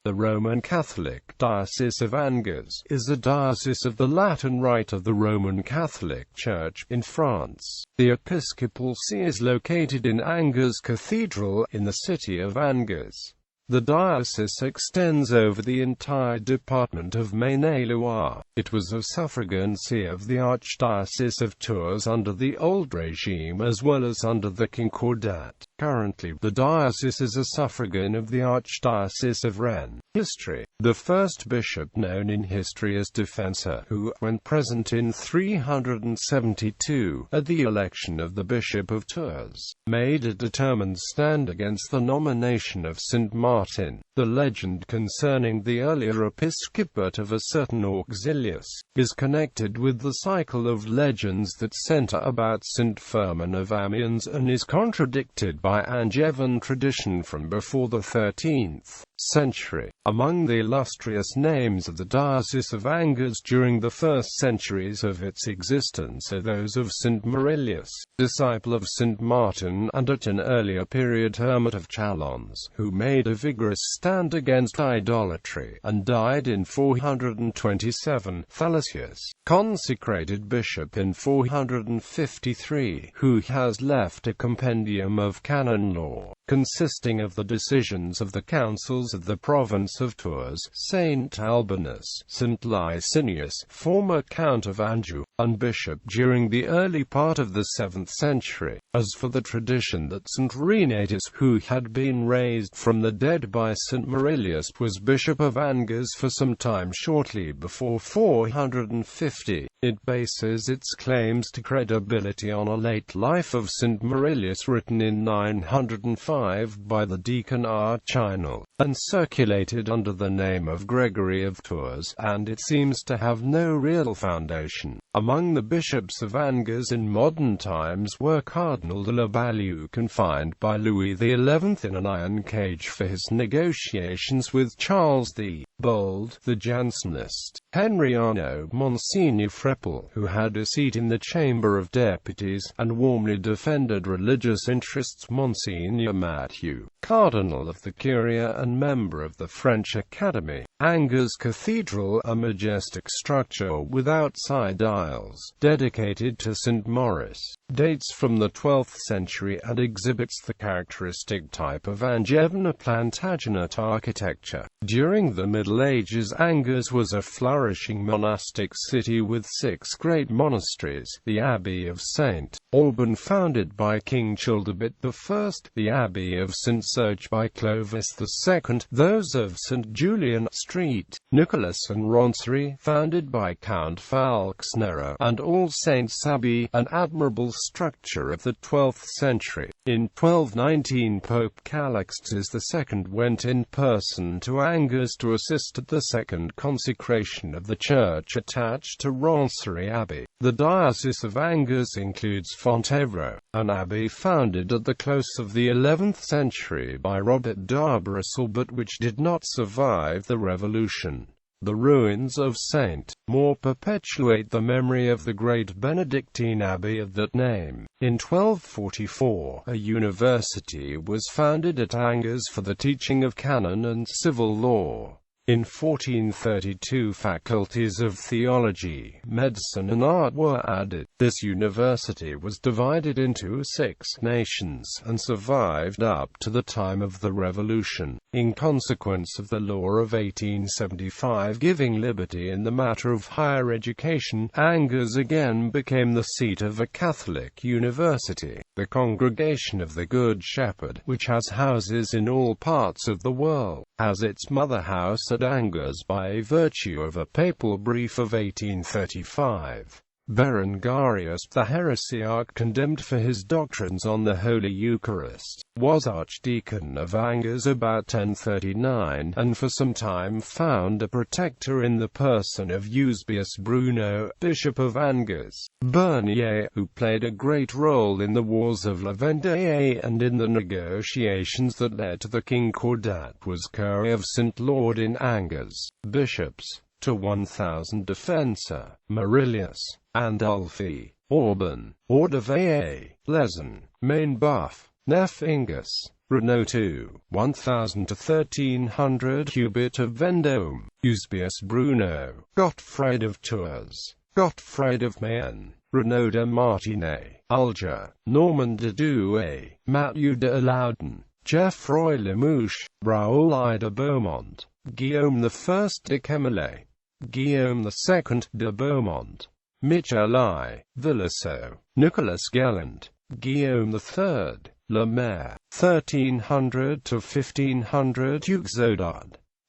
The Roman Catholic Diocese of Angers is a diocese of the Latin Rite of the Roman Catholic Church in France. The episcopal see is located in Angers Cathedral, in the city of Angers. The diocese extends over the entire department of Maine-et-Loire. It was a suffragan see of the Archdiocese of Tours under the old regime as well as under the Concordat. Currently, the diocese is a suffragan of the Archdiocese of Rennes. History. The first bishop known in history is Defensor, who, when present in 372, at the election of the Bishop of Tours, made a determined stand against the nomination of St. Martin. The legend concerning the earlier episcopate of a certain Auxilius is connected with the cycle of legends that center about St. Firmin of Amiens and is contradicted by Angevin tradition from before the 13th century. Among the illustrious names of the Diocese of Angers during the first centuries of its existence are those of St. Maurilius, disciple of St. Martin, and at an earlier period hermit of Chalons, who made a vigorous stand against idolatry, and died in 427, Thalassius, consecrated bishop in 453, who has left a compendium of canon law, consisting of the decisions of the councils of the province of Tours, Saint Albinus, St. Licinius, former Count of Anjou, and bishop during the early part of the 7th century. As for the tradition that St. Renatus, who had been raised from the dead by St. Maurilius, was bishop of Angers for some time shortly before 450, it bases its claims to credibility on a late life of St. Maurilius written in 905 by the deacon Archinal, and circulated under the name of Gregory of Tours, and it seems to have no real foundation. Among the bishops of Angers in modern times were Cardinal de la Balue, confined by Louis XI in an iron cage for his negotiations with Charles.The. Bold, the Jansenist, Henriano Monsignor Freppel, who had a seat in the Chamber of Deputies, and warmly defended religious interests, Monsignor Mathieu, Cardinal of the Curia and member of the French Academy. Angers Cathedral, a majestic structure with outside aisles, dedicated to St. Maurice, dates from the 12th century and exhibits the characteristic type of Angevin Plantagenet architecture. During the Middle Ages, Angers was a flourishing monastic city with 6 great monasteries: the Abbey of St. Alban, founded by King Childebert I, the Abbey of St. Serge by Clovis II, those of St. Julian Street, Nicholas and Roncery, founded by Count Falxnera, and All Saints Abbey, an admirable structure of the 12th century. In 1219, Pope Calixtus II went in person to Angers to assist at the second consecration of the church attached to Roncery Abbey. The Diocese of Angers includes Fontevraud, an abbey founded at the close of the 11th century by Robert d'Arbrissel but which did not survive the Revolution. The ruins of St. Maur perpetuate the memory of the great Benedictine abbey of that name. In 1244, a university was founded at Angers for the teaching of canon and civil law. In 1432, faculties of theology, medicine and art were added. This university was divided into 6 nations, and survived up to the time of the Revolution, in consequence of the law of 1875 giving liberty in the matter of higher education. Angers again became the seat of a Catholic university, the Congregation of the Good Shepherd, which has houses in all parts of the world, has its mother house at Angers by virtue of a papal brief of 1835. Berengarius, the heresiarch condemned for his doctrines on the Holy Eucharist, was Archdeacon of Angers about 1039, and for some time found a protector in the person of Eusebius Bruno, Bishop of Angers. Bernier, who played a great role in the wars of La Vendée and in the negotiations that led to the Concordat, was Curé of St. Laud in Angers. Bishops: to 1000 Defensor, Maurilius, Andolphi, Orban, Ordevaye, Lezen, Maine-Buff, Nef Ingus. Renaud 2, 1000 to 1300 Hubert of Vendôme, Eusebius Bruno, Gottfried of Tours, Gottfried of Mayenne, Renaud de Martinet, Alger, Normand de Douai, Mathieu de Loudun, Geoffroy Lemouche, Raoul I de Beaumont, Guillaume I de Quemelet, Guillaume II de Beaumont, Michel I, Villasseau, Nicolas Galland, Guillaume III, Le Maire, 1300 to 1500 Hugues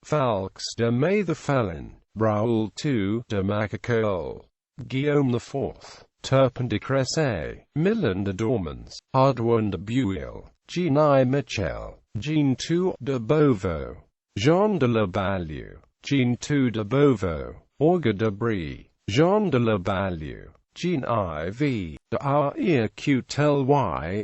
Falx de May the Felon, Raoul II de Macacole, Guillaume IV, Turpin de Cressay, Milan de Dormans, Hardouin de Buil, Jean I Michel, Jean II de Beauvau, Jean de la Ballieu, Jean II de Beauvau, Olga de Brie, Jean de la Ballieu, Jean IV de Arquetel,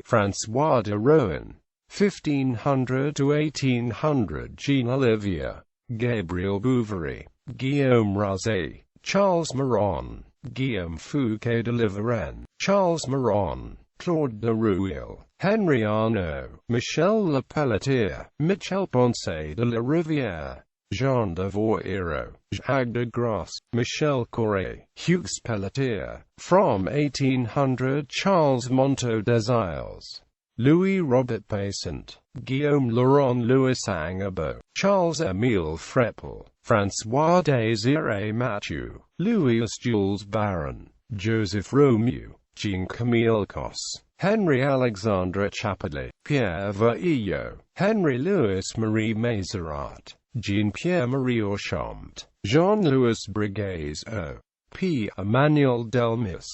François de Rohan, 1500 to 1800 Jean Olivier, Gabriel Bouverie, Guillaume Rosé, Charles Maron, Guillaume Fouquet de Livarenne, Charles Maron, Claude de Rueil, Henri Arnaud, Michel Le Pelletier, Michel Ponce de la Rivière, Jean de Voiro, Jacques de Grasse, Michel Corre, Hugues Pelletier, from 1800 Charles Monteau des Isles, Louis Robert Payssant, Guillaume Laurent Louis Angabo, Charles Émile Freppel, François Désiré Mathieu, Louis Jules Baron, Joseph Romieu, Jean-Camille Cosse, Henry Alexandre Chapelet, Pierre Veillot, Henry Louis Marie Mazerat, Jean-Pierre Marie Auchampt, Jean-Louis Brigues O. P. Emmanuel Delmis,